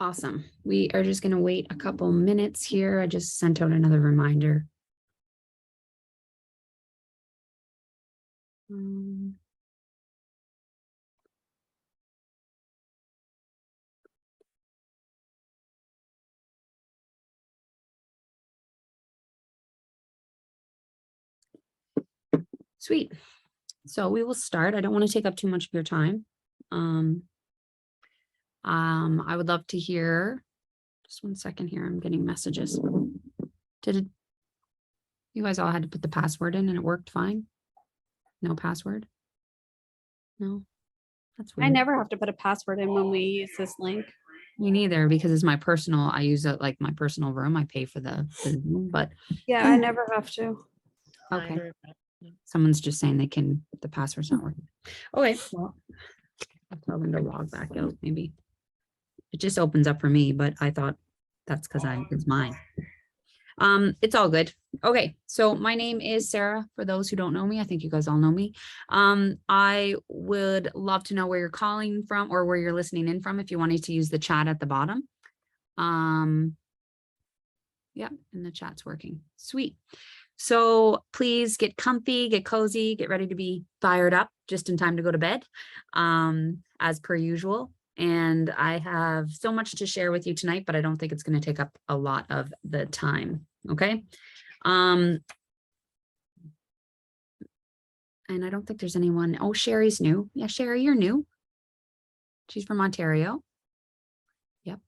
Awesome. We are just going to wait a couple minutes here. I just sent out another reminder. Sweet. So we will start. I don't want to take up too much of your time. I would love to hear, just 1 second here. I'm getting messages. You guys all had to put the password in and it worked fine? No password? No, that's weird. I never have to put a password in when we use this link. Me neither, because it's my personal, I use it like my personal room. I pay for the Zoom, but Yeah, I never have to. okay. Someone's just saying the password's not working. Okay, well, I'll tell them to log back out maybe. It just opens up for me, but I thought that's because it's mine. It's all good. Okay, so my name is Sarah. For those who don't know me, I think you guys all know me. I would love to know where you're calling from or where you're listening in from if you wanted to use the chat at the bottom. Yeah, and the chat's working. Sweet. So please get comfy, get cozy, get ready to be fired up just in time to go to bed, as per usual. And I have so much to share with you tonight, but I don't think it's going to take up a lot of the time. Okay. And I don't think there's anyone. Oh, Sherry's new. Yeah, Sherry, you're new. She's from Ontario. Yep.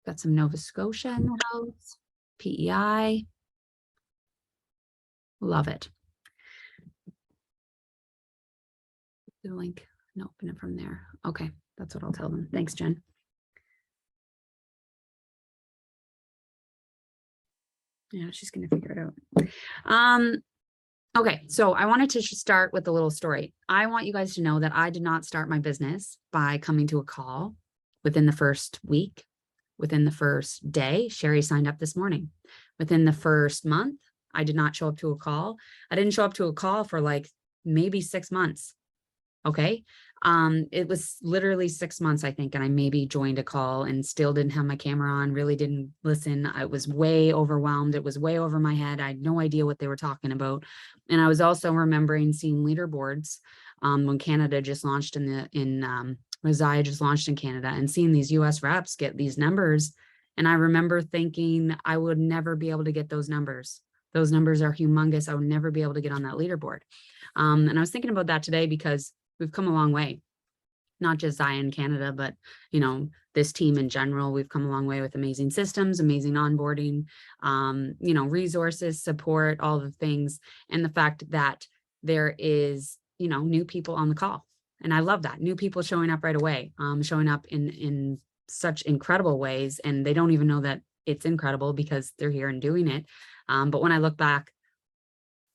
Got some Nova Scotia in the house. PEI. Love it. The link and open it from there. Okay, that's what I'll tell them. Thanks, Jen. Yeah, she's gonna figure it out. Okay, so I wanted to start with a little story. I want you guys to know that I did not start my business by coming to a call within the first week, within the first day. Sherry signed up this morning. Within the first month, I did not show up to a call. I didn't show up to a call for like maybe 6 months. Okay. It was literally 6 months, I think, and I maybe joined a call and still didn't have my camera on, really didn't listen. I was way overwhelmed. It was way over my head. I had no idea what they were talking about. And I was also remembering seeing leaderboards when Canada just launched Mosiah just launched in Canada, and seeing these US reps get these numbers. And I remember thinking I would never be able to get those numbers. Those numbers are humongous. I would never be able to get on that leaderboard. And I was thinking about that today because we've come a long way, not just Zion Canada, but, you know, this team in general. We've come a long way with amazing systems, amazing onboarding, you know, resources, support, all the things. And the fact that there is, you know, new people on the call. And I love that. New people showing up right away, showing up in such incredible ways. And they don't even know that it's incredible because they're here and doing it. But when I look back,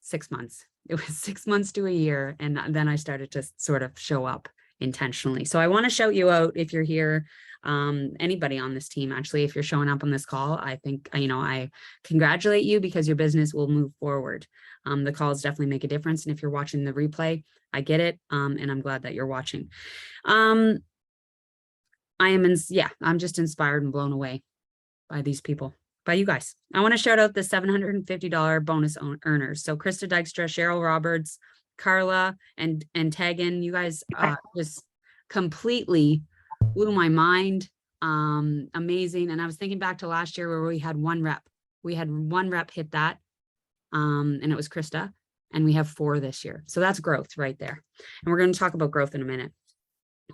6 months, it was 6 months to a year. And then I started to sort of show up intentionally. So I want to shout you out if you're here, anybody on this team, actually, if you're showing up on this call. I think, you know, I congratulate you because your business will move forward. The calls definitely make a difference. And if you're watching the replay, I get it. And I'm glad that you're watching. I'm just inspired and blown away by these people. By you guys. I want to shout out the $750 bonus earners. So Krista Dykstra, Cheryl Roberts, Carla, and Tegan, you guys just completely blew my mind. Amazing. And I was thinking back to last year where we had one rep. We had one rep hit that, and it was Krista. And we have 4 this year. So that's growth right there. And we're going to talk about growth in a minute.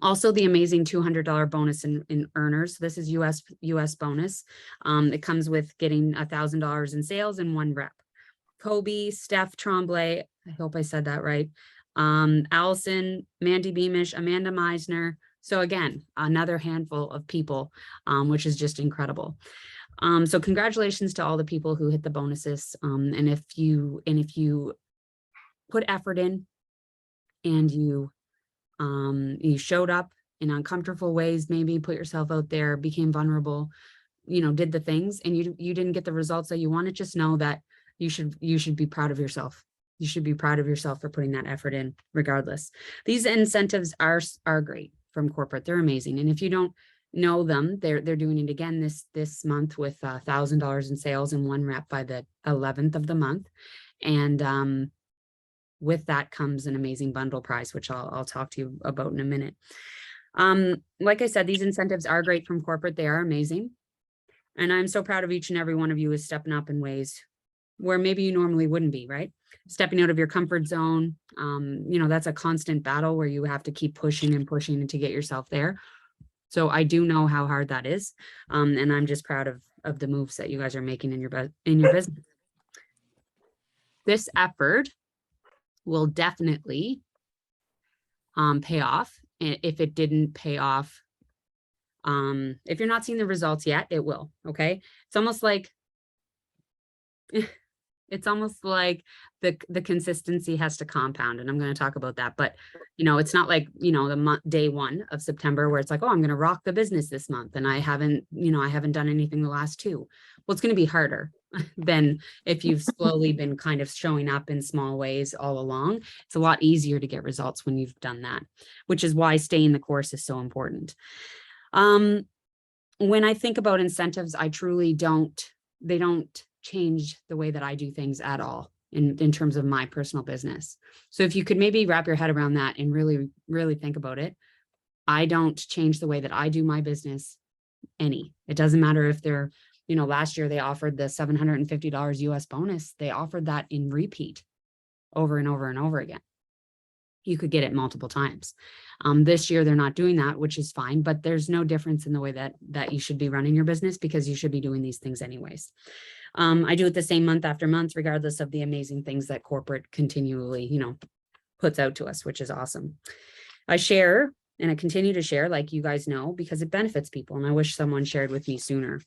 Also, the amazing $200 bonus in earners. This is US bonus. It comes with getting $1,000 in sales and 1 rep. Kobe, Steph Tremblay, I hope I said that right. Allison, Mandy Beamish, Amanda Meisner. So again, another handful of people, which is just incredible. So congratulations to all the people who hit the bonuses. And if you put effort in and you showed up in uncomfortable ways, maybe put yourself out there, became vulnerable, you know, did the things, and you didn't get the results that you wanted, just know that you should be proud of yourself. You should be proud of yourself for putting that effort in regardless. These incentives are great from corporate. They're amazing. And if you don't know them. They're doing it again this month with $1,000 in sales and 1 rep by the 11th of the month. And with that comes an amazing bundle prize, which I'll talk to you about in a minute. Like I said, these incentives are great from corporate. They are amazing. And I'm so proud of each and every one of you is stepping up in ways where maybe you normally wouldn't be, right? Stepping out of your comfort zone. That's a constant battle where you have to keep pushing and pushing to get yourself there. So I do know how hard that is. And I'm just proud of the moves that you guys are making in your business. This effort will definitely pay off. If it didn't pay off, if you're not seeing the results yet, it will. Okay. It's almost like the consistency has to compound, and I'm going to talk about that. But it's not like the day 1 of September where it's like, oh, I'm going to rock the business this month, and I haven't done anything the last 2. Well, it's going to be harder than if you've slowly been kind of showing up in small ways all along. It's a lot easier to get results when you've done that, which is why staying the course is so important. When I think about incentives, I truly they don't change the way that I do things at all in terms of my personal business. So if you could maybe wrap your head around that and really, really think about it, I don't change the way that I do my business any. It doesn't matter if they're, last year they offered the $750 US bonus. They offered that in repeat over and over and over again. You could get it multiple times. This year, they're not doing that, which is fine, but there's no difference in the way that you should be running your business, because you should be doing these things anyways. I do it the same month after month, regardless of the amazing things that corporate continually, puts out to us, which is awesome. I share and I continue to share, like you guys know, because it benefits people. And I wish someone shared with me sooner.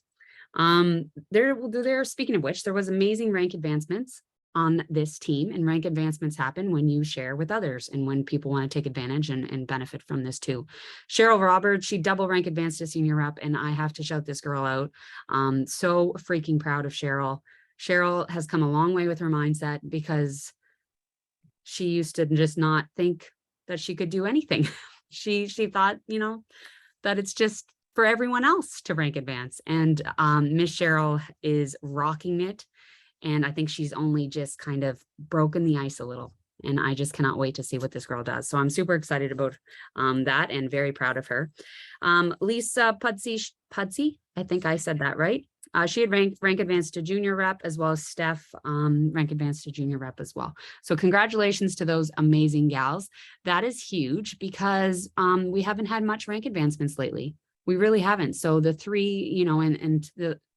Speaking of which, there was amazing rank advancements on this team, and rank advancements happen when you share with others and when people want to take advantage and benefit from this too. Cheryl Roberts, she double rank advanced to senior rep, and I have to shout this girl out. So freaking proud of Cheryl. Cheryl has come a long way with her mindset, because she used to just not think that she could do anything. She thought, that it's just for everyone else to rank advance. And Miss Cheryl is rocking it. And I think she's only just kind of broken the ice a little. And I just cannot wait to see what this girl does. So I'm super excited about that and very proud of her. Lisa Pudsey, I think I said that right. She had rank advanced to junior rep, as well as Steph rank advanced to junior rep as well. So congratulations to those amazing gals. That is huge, because we haven't had much rank advancements lately. We really haven't. So the 3,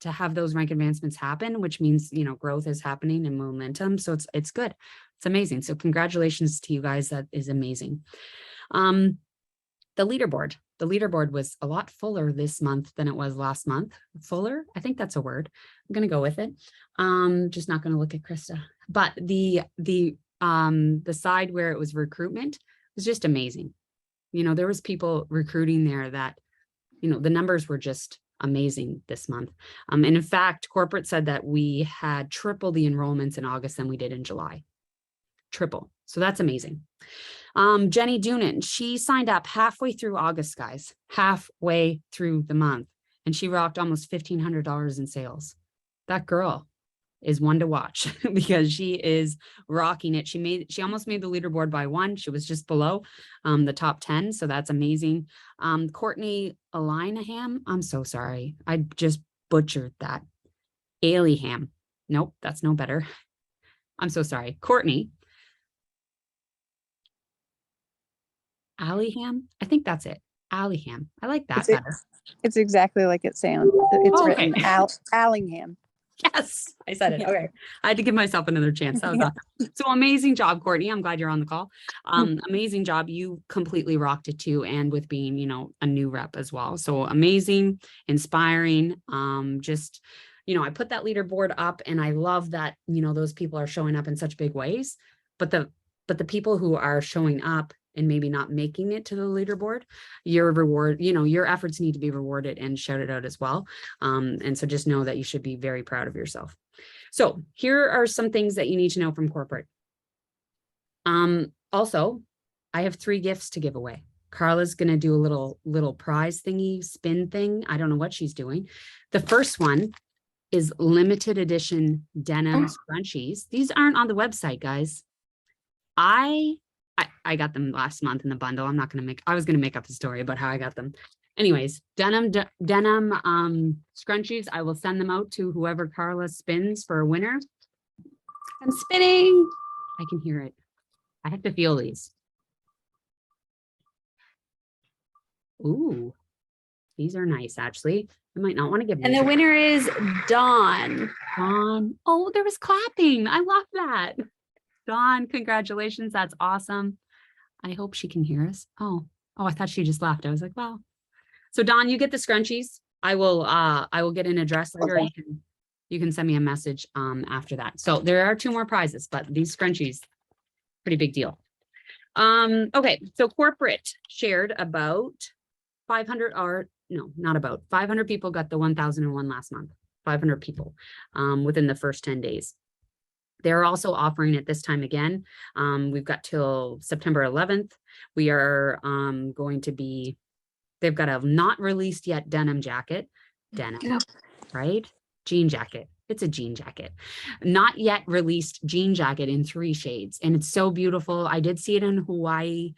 to have those rank advancements happen, which means, growth is happening and momentum. So it's good. It's amazing. So congratulations to you guys. That is amazing. The leaderboard was a lot fuller this month than it was last month. Fuller, I think that's a word. I'm going to go with it. Just not going to look at Krista, but the side where it was recruitment was just amazing. There was people recruiting there that, the numbers were just amazing this month. And in fact, corporate said that we had triple the enrollments in August than we did in July. Triple. So that's amazing. Jenny Doonan, she signed up halfway through August, guys, halfway through the month, and she rocked almost $1,500 in sales. That girl is one to watch, because she is rocking it. She almost made the leaderboard by 1. She was just below the top 10. So that's amazing. Courtney Alinaham, I'm so sorry. I just butchered that. Aliham. Nope, that's no better. I'm so sorry. Courtney Aliham. I think that's it. Aliham. I like that better. It's exactly like it sounds. It's okay. written Allingham. Yes, I said it. Yeah. Okay. I had to give myself another chance. That was awesome. So amazing job, Courtney. I'm glad you're on the call. Amazing job. You completely rocked it too. And with being, a new rep as well. So amazing, inspiring. Just, I put that leaderboard up, and I love that, those people are showing up in such big ways, but the people who are showing up and maybe not making it to the leaderboard, your reward, your efforts need to be rewarded and shouted out as well. And so just know that you should be very proud of yourself. So here are some things that you need to know from corporate. Also, I have 3 gifts to give away. Carla's gonna do a little prize thingy, spin thing. I don't know what she's doing. The first one is limited edition denim scrunchies. These aren't on the website, guys. I got them last month in the bundle. I was gonna make up a story about how I got them. Anyways, denim scrunchies. I will send them out to whoever Carla spins for a winner. I'm spinning. I can hear it. I have to feel these. Ooh, these are nice, actually. I might not want to give And these the away. winner is Dawn. Dawn. Oh, there was clapping. I love that. Dawn, congratulations. That's awesome. I hope she can hear us. Oh, I thought she just laughed. I was like, wow. So Dawn, you get the scrunchies. I will get an address later. Okay. You can send me a message after that. So there are 2 more prizes, but these scrunchies, pretty big deal. Okay, so corporate shared about 500 are no, not about 500 people got the 1001 last month. 500 people within the first 10 days. They're also offering it this time again. We've got till September 11th. We are going to be, they've got a not released yet denim jacket. Denim, Yeah. right? Jean jacket. It's a jean jacket. Not yet released jean jacket in 3 shades. And it's so beautiful. I did see it in Hawaii.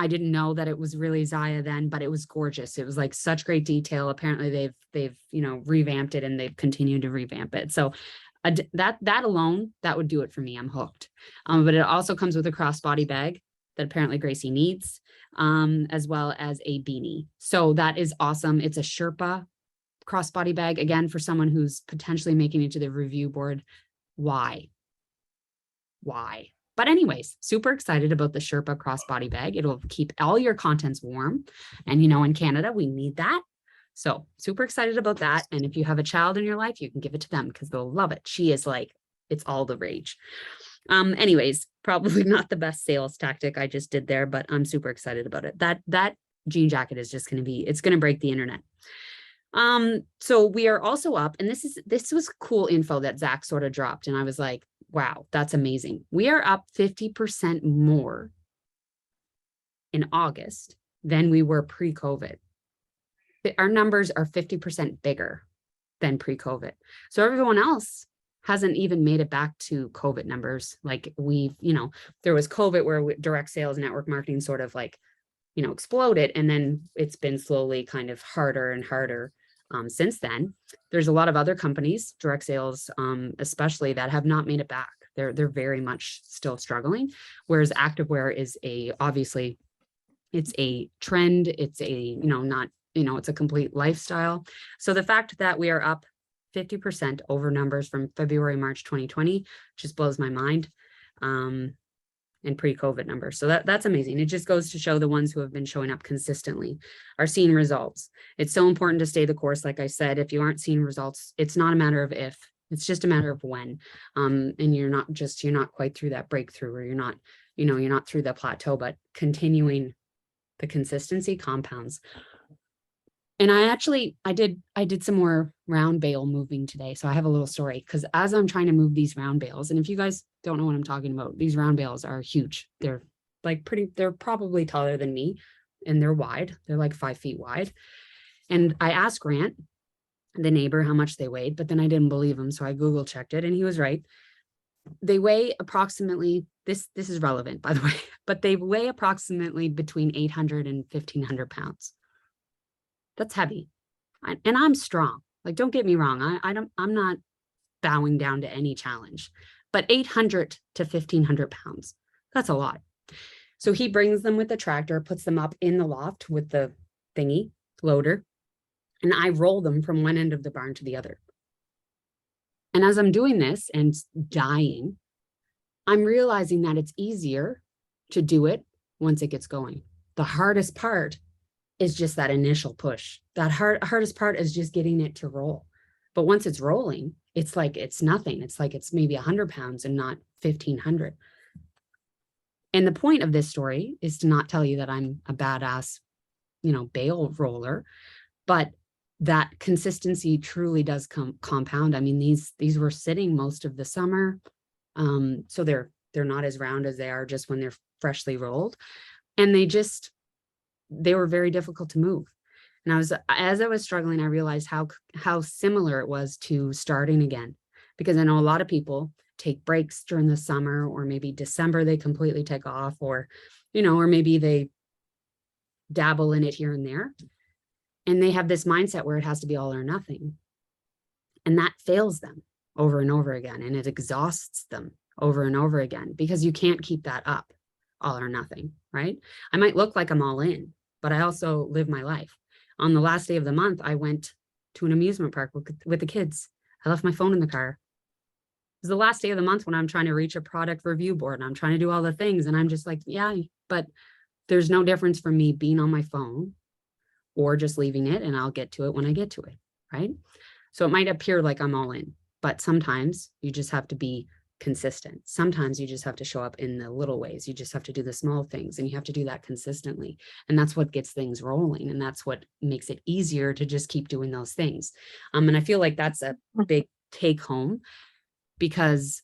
I didn't know that it was really Zaya then, but it was gorgeous. It was like such great detail. Apparently they've revamped it, and they've continued to revamp it. So that alone, that would do it for me. I'm hooked. But it also comes with a crossbody bag that apparently Gracie needs, as well as a beanie. So that is awesome. It's a Sherpa crossbody bag, again, for someone who's potentially making it to the review board. Why? But anyways, super excited about the Sherpa crossbody bag. It'll keep all your contents warm. And in Canada, we need that. So super excited about that. And if you have a child in your life, you can give it to them because they'll love it. She is like, it's all the rage. Anyways, probably not the best sales tactic I just did there, but I'm super excited about it. That jean jacket is just going to be, it's going to break the internet. So we are also up, and this was cool info that Zach sort of dropped. And I was like, wow, that's amazing. We are up 50% more in August than we were pre-COVID. Our numbers are 50% bigger than pre-COVID. So everyone else hasn't even made it back to COVID numbers. Like there was COVID where direct sales network marketing sort of like, exploded. And then it's been slowly kind of harder and harder since then. There's a lot of other companies, direct sales, especially, that have not made it back. They're very much still struggling. Whereas activewear is obviously it's a trend. It's it's a complete lifestyle. So the fact that we are up 50% over numbers from February, March 2020 just blows my mind. And pre-COVID numbers. So that's amazing. It just goes to show the ones who have been showing up consistently are seeing results. It's so important to stay the course. Like I said, if you aren't seeing results, it's not a matter of if, it's just a matter of when. And you're not quite through that breakthrough, or you're not through the plateau, but continuing the consistency compounds. And I did some more round bale moving today. So I have a little story, because as I'm trying to move these round bales, and if you guys don't know what I'm talking about, these round bales are huge. They're they're probably taller than me, and they're wide. They're like 5 feet wide. And I asked Grant, the neighbor, how much they weighed, but then I didn't believe him. So I Google checked it, and he was right. They weigh approximately, this is relevant, by the way, but they weigh approximately between 800 and 1,500 pounds. That's heavy. And I'm strong. Like, don't get me wrong. I'm not bowing down to any challenge, but 800 to 1,500 pounds, that's a lot. So he brings them with the tractor, puts them up in the loft with the thingy loader, and I roll them from one end of the barn to the other. And as I'm doing this and dying, I'm realizing that it's easier to do it once it gets going. The hardest part is just that initial push. That hardest part is just getting it to roll. But once it's rolling, it's like it's nothing. It's like it's maybe 100 pounds and not 1,500. And the point of this story is to not tell you that I'm a badass, bale roller, but that consistency truly does compound. I mean, these were sitting most of the summer. So they're not as round as they are just when they're freshly rolled. And they were very difficult to move. And as I was struggling, I realized how similar it was to starting again, because I know a lot of people take breaks during the summer, or maybe December, they completely take off, or, or maybe they dabble in it here and there. And they have this mindset where it has to be all or nothing. And that fails them over and over again. And it exhausts them over and over again, because you can't keep that up, all or nothing, right? I might look like I'm all in, but I also live my life. On the last day of the month, I went to an amusement park with the kids. I left my phone in the car. It was the last day of the month when I'm trying to reach a product review board and I'm trying to do all the things. And I'm just like, yeah, but there's no difference from me being on my phone or just leaving it, and I'll get to it when I get to it, right? So it might appear like I'm all in, but sometimes you just have to be consistent. Sometimes you just have to show up in the little ways. You just have to do the small things, and you have to do that consistently. And that's what gets things rolling. And that's what makes it easier to just keep doing those things. And I feel like that's a big take home, because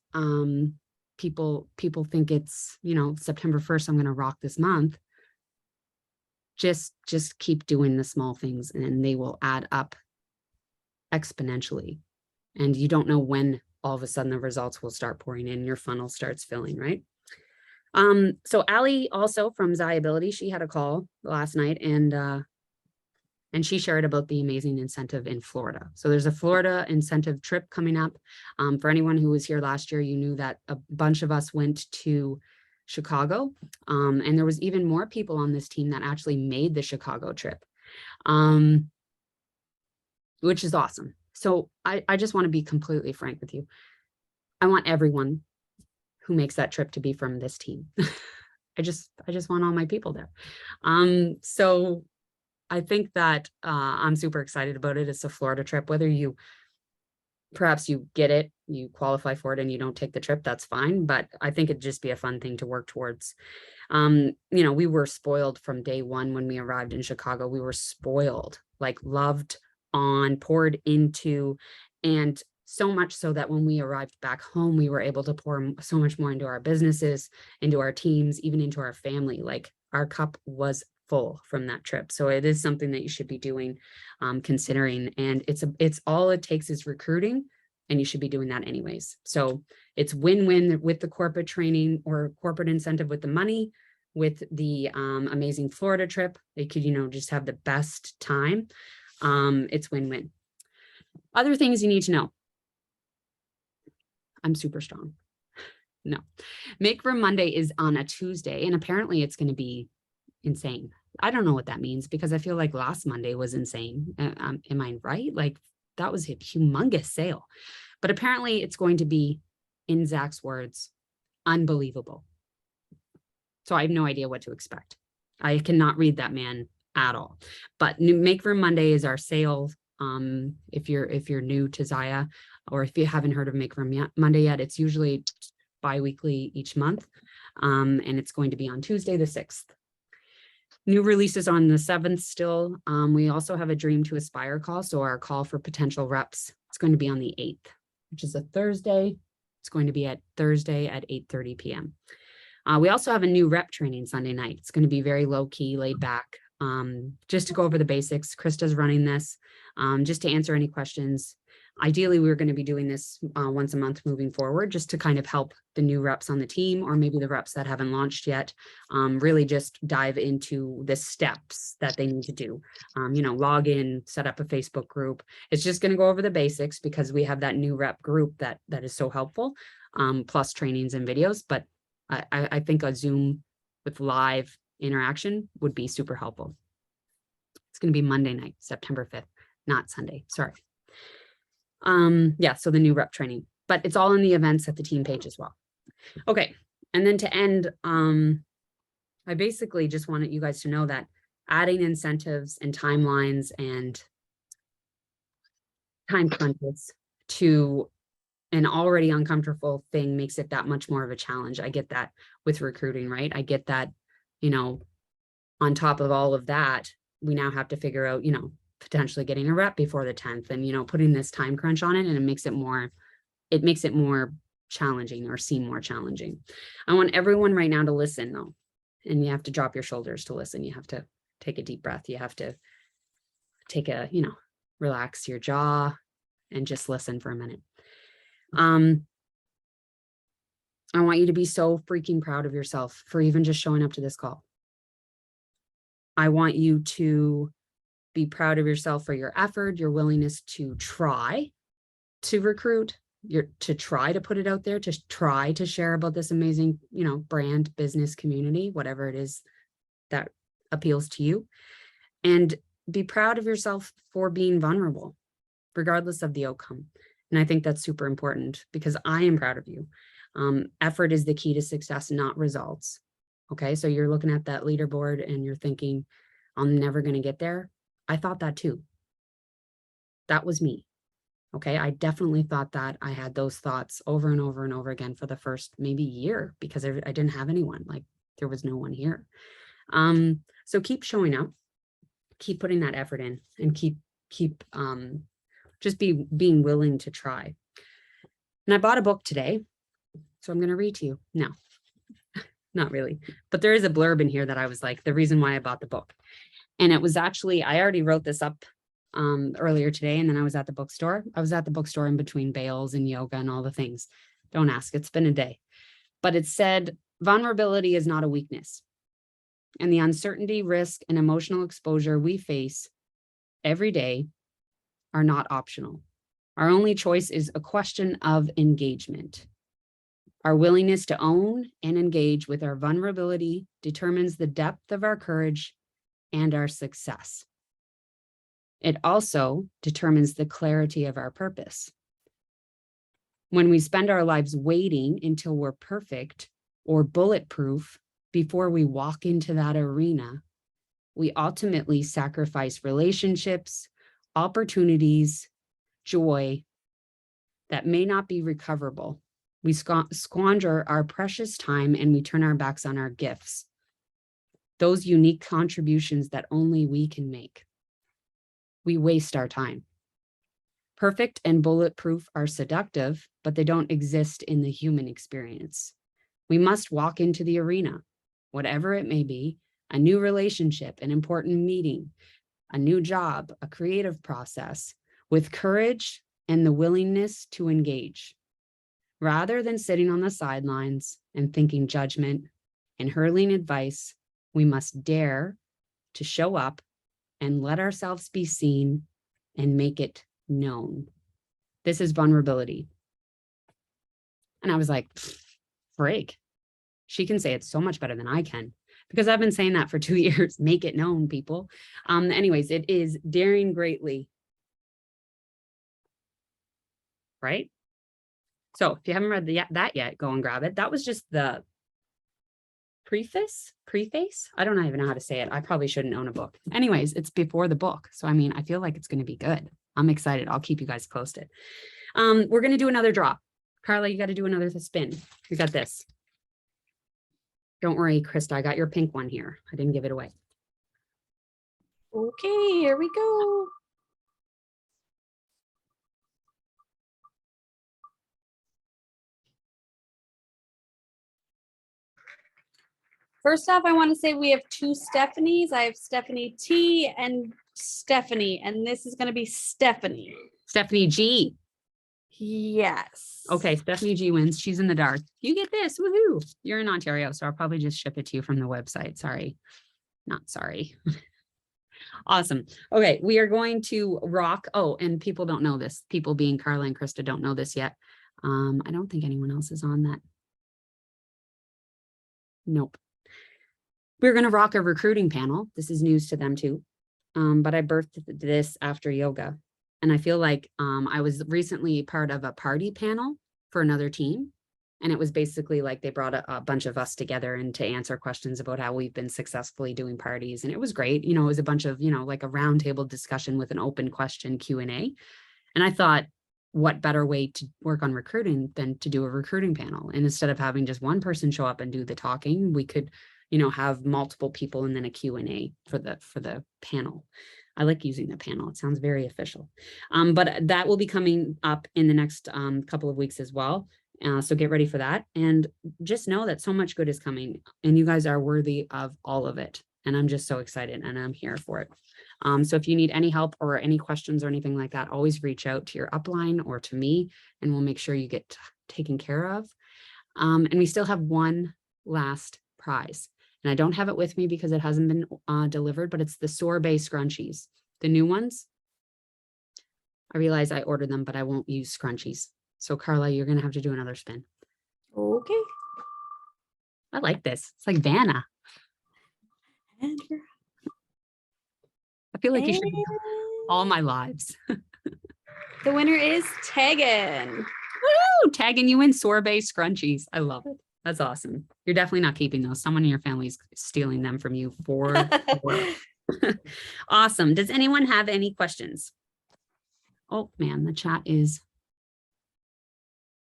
people think it's, September 1st, I'm going to rock this month. Just keep doing the small things, and they will add up exponentially. And you don't know when all of a sudden the results will start pouring in, your funnel starts filling, right? So Allie, also from Zyability, she had a call last night, and she shared about the amazing incentive in Florida. So there's a Florida incentive trip coming up. For anyone who was here last year, you knew that a bunch of us went to Chicago, and there was even more people on this team that actually made the Chicago trip, which is awesome. So I just want to be completely frank with you. I want everyone who makes that trip to be from this team. I just want all my people there. So I think that I'm super excited about it. It's a Florida trip. Whether perhaps you get it, you qualify for it, and you don't take the trip, that's fine. But I think it'd just be a fun thing to work towards. We were spoiled from day one when we arrived in Chicago. We were spoiled, like loved on, poured into, and so much so that when we arrived back home, we were able to pour so much more into our businesses, into our teams, even into our family. Like our cup was full from that trip. So it is something that you should be doing, considering, and it's all it takes is recruiting, and you should be doing that anyways. So it's win-win with the corporate training or corporate incentive with the money, with the amazing Florida trip. They could, just have the best time. It's win-win. Other things you need to know. I'm super strong. No, Make Room Monday is on a Tuesday, and apparently it's going to be insane. I don't know what that means, because I feel like last Monday was insane. Am I right? Like that was a humongous sale, but apparently it's going to be, in Zach's words, unbelievable. So I have no idea what to expect. I cannot read that man at all. But Make Room Monday is our sale. If you're new to Zaya, or if you haven't heard of Make Room Monday yet, it's usually bi-weekly each month. And it's going to be on Tuesday, the 6th. New releases on the 7th still. We also have a Dream to Aspire call. So our call for potential reps, it's going to be on the 8th, which is a Thursday. It's going to be at Thursday at 8:30 p.m. We also have a new rep training Sunday night. It's going to be very low key, laid back, just to go over the basics. Krista's running this, just to answer any questions. Ideally, we're going to be doing this once a month moving forward, just to kind of help the new reps on the team, or maybe the reps that haven't launched yet, really just dive into the steps that they need to do. Log in, set up a Facebook group. It's just going to go over the basics, because we have that new rep group that is so helpful, plus trainings and videos. But I think a Zoom with live interaction would be super helpful. It's going to be Monday night, September 5th, not Sunday. Sorry. So the new rep training, but it's all in the events at the team page as well. Okay. And then to end, I basically just wanted you guys to know that adding incentives and timelines and time crunches to an already uncomfortable thing makes it that much more of a challenge. I get that with recruiting, right? I get that, on top of all of that, we now have to figure out, potentially getting a rep before the 10th, and putting this time crunch on it, and it makes it more challenging, or seem more challenging. I want everyone right now to listen though. and you have to drop your shoulders to listen. You have to take a deep breath. You have to take a, relax your jaw and just listen for a minute. I want you to be so freaking proud of yourself for even just showing up to this call. I want you to be proud of yourself for your effort, your willingness to try to recruit, to try to put it out there, to try to share about this amazing, brand, business, community, whatever it is that appeals to you. And be proud of yourself for being vulnerable, regardless of the outcome. And I think that's super important because I am proud of you. Effort is the key to success, not results. Okay, so you're looking at that leaderboard and you're thinking, I'm never going to get there. I thought that too. That was me. Okay, I definitely thought that. I had those thoughts over and over and over again for the first maybe year because I didn't have anyone, like there was no one here. So keep showing up, keep putting that effort in, and keep just being willing to try. And I bought a book today, so I'm going to read to you. No, not really, but there is a blurb in here that I was like, the reason why I bought the book. And it was actually, I already wrote this up earlier today, and then I was at the bookstore. I was at the bookstore in between bales and yoga and all the things. Don't ask, it's been a day. But it said, vulnerability is not a weakness. And the uncertainty, risk, and emotional exposure we face every day are not optional. Our only choice is a question of engagement. Our willingness to own and engage with our vulnerability determines the depth of our courage and our success. It also determines the clarity of our purpose. When we spend our lives waiting until we're perfect or bulletproof before we walk into that arena, we ultimately sacrifice relationships, opportunities, joy that may not be recoverable. We squander our precious time and we turn our backs on our gifts, those unique contributions that only we can make. We waste our time. Perfect and bulletproof are seductive, but they don't exist in the human experience. We must walk into the arena, whatever it may be, a new relationship, an important meeting, a new job, a creative process, with courage and the willingness to engage. Rather than sitting on the sidelines and thinking judgment and hurling advice, we must dare to show up and let ourselves be seen and make it known. This is vulnerability. And I was like, frig, she can say it so much better than I can, because I've been saying that for 2 years. Make it known, people. Anyways, it is daring greatly. Right? So if you haven't read that yet, go and grab it. That was just the preface. I don't even know how to say it. I probably shouldn't own a book. Anyways, it's before the book. So, I mean, I feel like it's going to be good. I'm excited. I'll keep you guys posted. We're going to do another draw. Carla, you got to do another spin. We got this. Don't worry, Krista, I got your pink one here. I didn't give it away. Okay, here we go. First off, I want to say we have two Stephanies. I have Stephanie T and Stephanie, and this is going to be Stephanie. Stephanie G. Yes. Okay, Stephanie G wins. She's in the dark. You get this. Woohoo. You're in Ontario, so I'll probably just ship it to you from the website. Sorry. Not sorry. Awesome. Okay, we are going to rock. Oh, and people don't know this. People being Carla and Krista don't know this yet. I don't think anyone else is on that. Nope. We're going to rock a recruiting panel. This is news to them too. But I birthed this after yoga. And I feel like I was recently part of a party panel for another team. And it was basically like they brought a bunch of us together and to answer questions about how we've been successfully doing parties. And it was great. You know, it was a bunch of, like a roundtable discussion with an open question Q&A. And I thought, what better way to work on recruiting than to do a recruiting panel? And instead of having just one person show up and do the talking, we could, have multiple people and then a Q&A for the panel. I like using the panel. It sounds very official. But that will be coming up in the next couple of weeks as well. So get ready for that. And just know that so much good is coming and you guys are worthy of all of it. And I'm just so excited and I'm here for it. So if you need any help or any questions or anything like that, always reach out to your upline or to me and we'll make sure you get taken care of. And we still have one last prize. And I don't have it with me because it hasn't been delivered, but it's the sorbet scrunchies, the new ones. I realize I ordered them, but I won't use scrunchies. So Carla, you're going to have to do another spin. Okay. I like this. It's like Vanna. And I feel like you should be all my lives. the winner is Tegan. Woo! Tagging you in sorbet scrunchies. I love it. That's awesome. You're definitely not keeping those. Someone in your family is stealing them from you for sure. Awesome. Does anyone have any questions? Oh man, the chat is.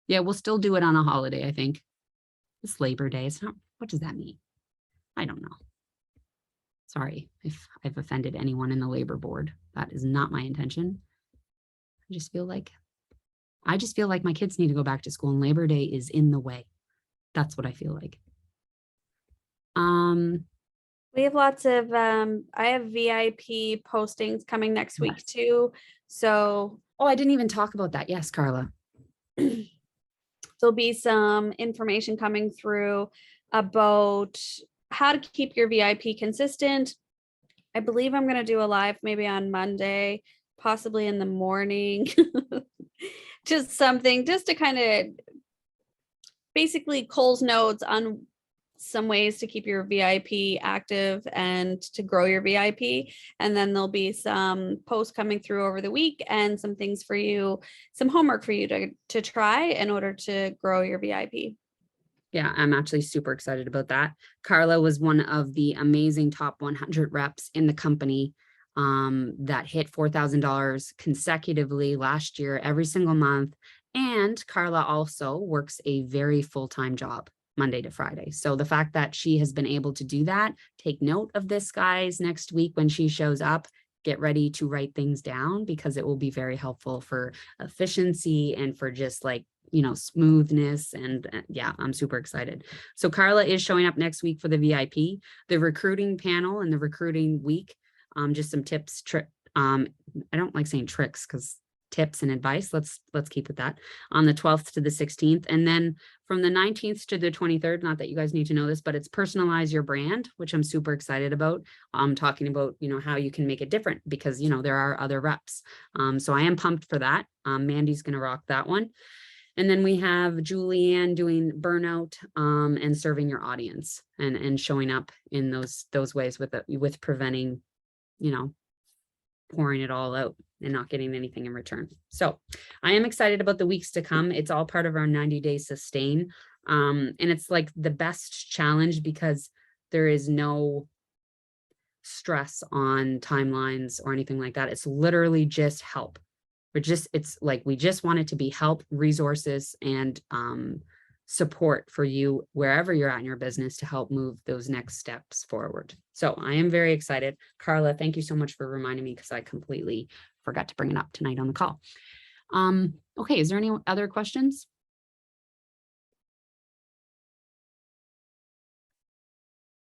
Yeah, we'll still do it on a holiday, I think. It's Labor Day. It's not, what does that mean? I don't know. Sorry if I've offended anyone in the labor board. That is not my intention. I just feel like my kids need to go back to school and Labor Day is in the way. That's what I feel like. We have lots of I have VIP postings coming next week Yes. too. So Oh, I didn't even talk about that. Yes, Carla. there'll be some information coming through about how to keep your VIP consistent. I believe I'm going to do a live maybe on Monday, possibly in the morning. Just something just to kind of basically Cole's notes on some ways to keep your VIP active and to grow your VIP. And then there'll be some posts coming through over the week and some things for you, some homework for you to try in order to grow your VIP. Yeah, I'm actually super excited about that. Carla was one of the amazing top 100 reps in the company that hit $4,000 consecutively last year, every single month. And Carla also works a very full-time job, Monday to Friday. So the fact that she has been able to do that, take note of this, guys, next week when she shows up, get ready to write things down because it will be very helpful for efficiency and for just like, you know, smoothness. And yeah, I'm super excited. So Carla is showing up next week for the VIP, the recruiting panel and the recruiting week. Just some tips, I don't like saying tricks because tips and advice. Let's keep with that on the 12th to the 16th. And then from the 19th to the 23rd, not that you guys need to know this, but it's personalize your brand, which I'm super excited about. I'm talking about, you know, how you can make it different because, you know, there are other reps. So I am pumped for that. Mandy's going to rock that one. And then we have Julianne doing burnout and serving your audience and showing up in those ways with preventing, you know, pouring it all out and not getting anything in return. So I am excited about the weeks to come. It's all part of our 90-day sustain. And it's like the best challenge because there is no stress on timelines or anything like that. It's literally just help. It's like, we just want it to be help, resources, and support for you wherever you're at in your business to help move those next steps forward. So I am very excited. Carla, thank you so much for reminding me because I completely forgot to bring it up tonight on the call. Okay, is there any other questions?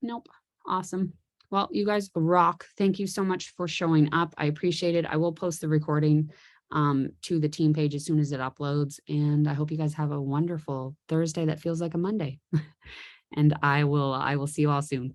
Nope. Awesome. Well, you guys rock. Thank you so much for showing up. I appreciate it. I will post the recording to the team page as soon as it uploads. And I hope you guys have a wonderful Thursday that feels like a Monday. And I will see you all soon.